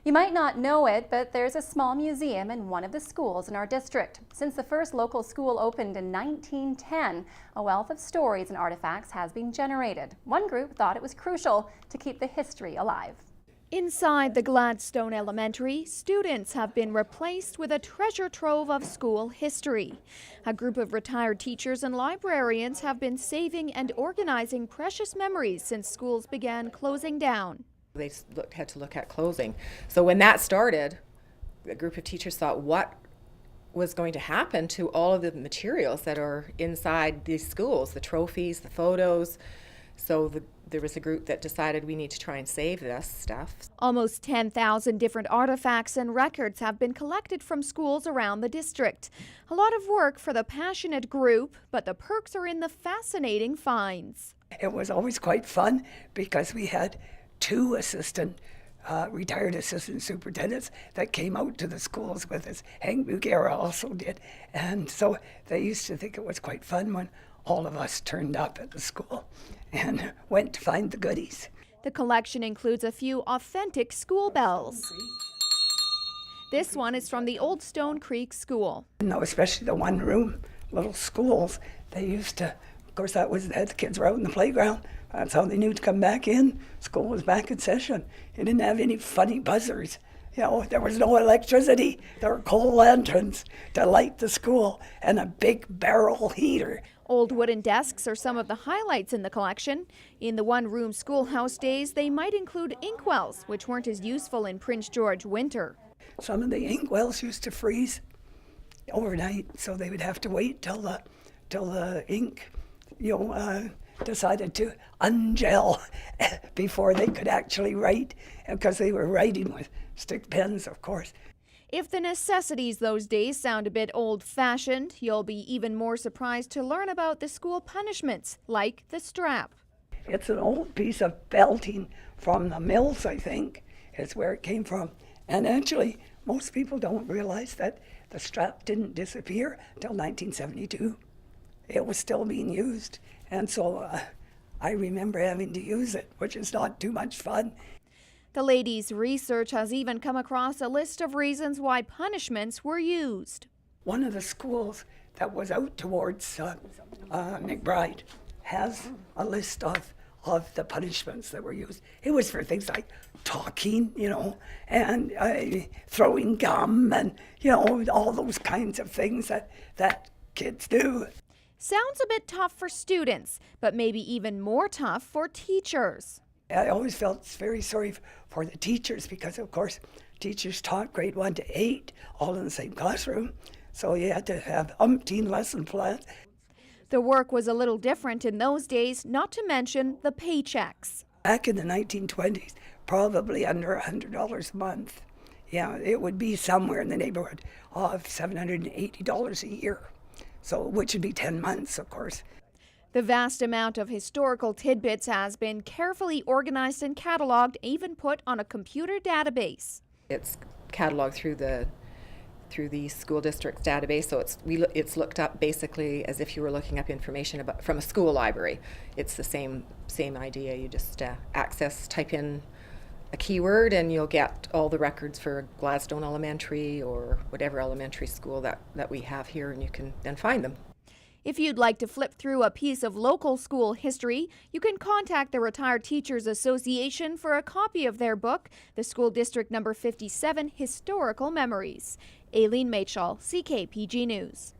You might not know it, but there's a small museum in one of the schools in our district. Since the first local school opened in 1910, a wealth of stories and artifacts has been generated. One group thought it was crucial to keep the history alive. Inside the Gladstone Elementary, students have been replaced with a treasure trove of school history. A group of retired teachers and librarians have been saving and organizing precious memories since schools began closing down. They had to look at closing. So when that started, a group of teachers thought, what was going to happen to all of the materials that are inside these schools, the trophies, the photos? So there was a group that decided we need to try and save this stuff. Almost 10,000 different artifacts and records have been collected from schools around the district. A lot of work for the passionate group, but the perks are in the fascinating finds. It was always quite fun because we had two retired assistant superintendents that came out to the schools with us. Hank Bugera also did. And so they used to think it was quite fun when all of us turned up at the school and went to find the goodies. The collection includes a few authentic school bells. This one is from the old Stone Creek School. No, especially the one room little schools, they used to, of course that was, the kids were out in the playground. That's how they knew to come back in. School was back in session. You didn't have any funny buzzers. You know, there was no electricity. There were coal lanterns to light the school and a big barrel heater. Old wooden desks are some of the highlights in the collection. In the one-room schoolhouse days, they might include inkwells, which weren't as useful in Prince George winter. Some of the inkwells used to freeze overnight, so they would have to wait till the ink, decided to ungel before they could actually write, because they were writing with stick pens, of course. If the necessities those days sound a bit old-fashioned, you'll be even more surprised to learn about the school punishments, like the strap. It's an old piece of belting from the mills, I think, is where it came from. And actually, most people don't realize that the strap didn't disappear until 1972. It was still being used. And so I remember having to use it, which is not too much fun. The ladies' research has even come across a list of reasons why punishments were used. One of the schools that was out towards McBride has a list of the punishments that were used. It was for things like talking, and throwing gum and, all those kinds of things that kids do. Sounds a bit tough for students, but maybe even more tough for teachers. I always felt very sorry for the teachers because, of course, teachers taught grade 1 to 8 all in the same classroom, so you had to have umpteen lesson plans. The work was a little different in those days, not to mention the paychecks. Back in the 1920s, probably under $100 a month. Yeah, it would be somewhere in the neighborhood of $780 a year, so which would be 10 months, of course. The vast amount of historical tidbits has been carefully organized and cataloged, even put on a computer database. It's cataloged through the school district's database, so it's looked up basically as if you were looking up information from a school library. It's the same idea. You just type in a keyword, and you'll get all the records for Gladstone Elementary or whatever elementary school that we have here, and you can then find them. If you'd like to flip through a piece of local school history, you can contact the Retired Teachers Association for a copy of their book, The School District Number 57 Historical Memories. Aileen Machel, CKPG News.